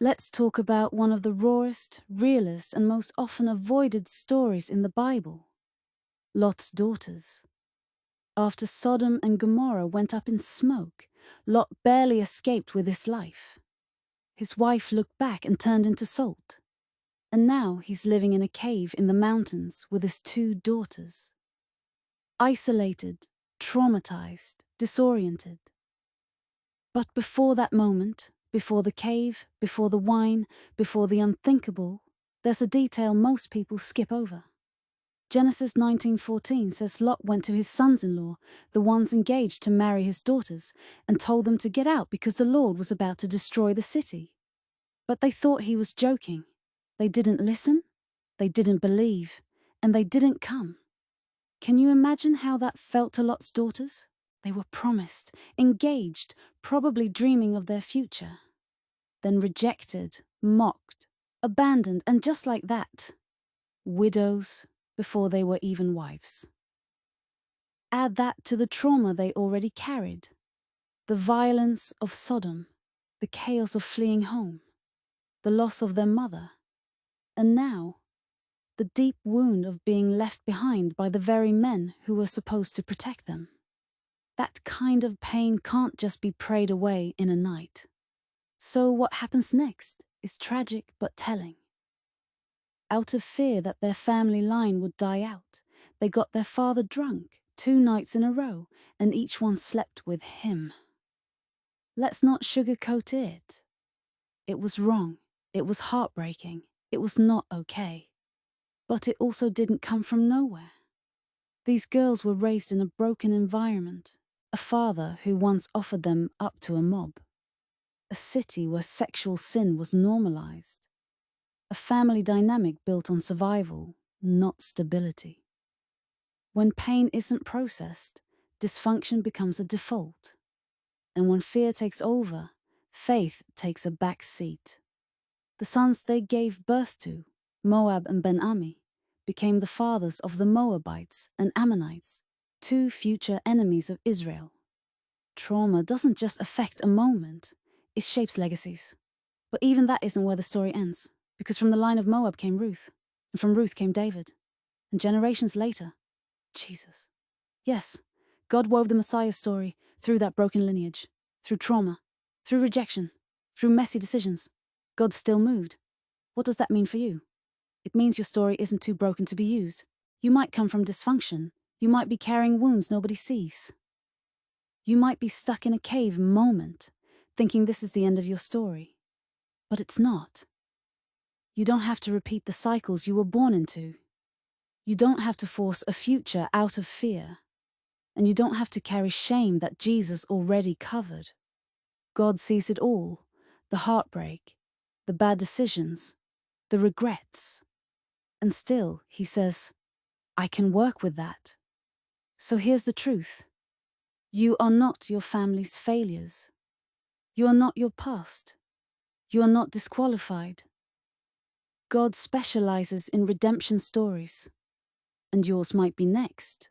Let's talk about one of the rawest, realest, and most often avoided stories in the Bible: Lot's daughters. After Sodom and Gomorrah went up in smoke, Lot barely escaped with his life. His wife looked back and turned into salt. And now he's living in a cave in the mountains with his 2 daughters. Isolated, traumatized, disoriented. But before that moment, before the cave, before the wine, before the unthinkable, there's a detail most people skip over. Genesis 19:14 says Lot went to his sons-in-law, the ones engaged to marry his daughters, and told them to get out because the Lord was about to destroy the city. But they thought he was joking. They didn't listen, they didn't believe, and they didn't come. Can you imagine how that felt to Lot's daughters? They were promised, engaged, probably dreaming of their future. Then rejected, mocked, abandoned, and just like that, widows before they were even wives. Add that to the trauma they already carried, the violence of Sodom, the chaos of fleeing home, the loss of their mother, and now, the deep wound of being left behind by the very men who were supposed to protect them. That kind of pain can't just be prayed away in a night. So what happens next is tragic but telling. Out of fear that their family line would die out, they got their father drunk 2 nights in a row, and each one slept with him. Let's not sugarcoat it. It was wrong. It was heartbreaking. It was not okay. But it also didn't come from nowhere. These girls were raised in a broken environment, a father who once offered them up to a mob, a city where sexual sin was normalized, a family dynamic built on survival, not stability. When pain isn't processed, dysfunction becomes a default. And when fear takes over, faith takes a back seat. The sons they gave birth to, Moab and Ben-Ami, became the fathers of the Moabites and Ammonites, 2 future enemies of Israel. Trauma doesn't just affect a moment, it shapes legacies. But even that isn't where the story ends, because from the line of Moab came Ruth, and from Ruth came David, and generations later, Jesus. Yes, God wove the Messiah story through that broken lineage, through trauma, through rejection, through messy decisions. God still moved. What does that mean for you? It means your story isn't too broken to be used. You might come from dysfunction. You might be carrying wounds nobody sees. You might be stuck in a cave moment, thinking this is the end of your story. But it's not. You don't have to repeat the cycles you were born into. You don't have to force a future out of fear. And you don't have to carry shame that Jesus already covered. God sees it all, the heartbreak, the bad decisions, the regrets. And still, he says, I can work with that. So here's the truth. You are not your family's failures. You are not your past. You are not disqualified. God specializes in redemption stories, and yours might be next.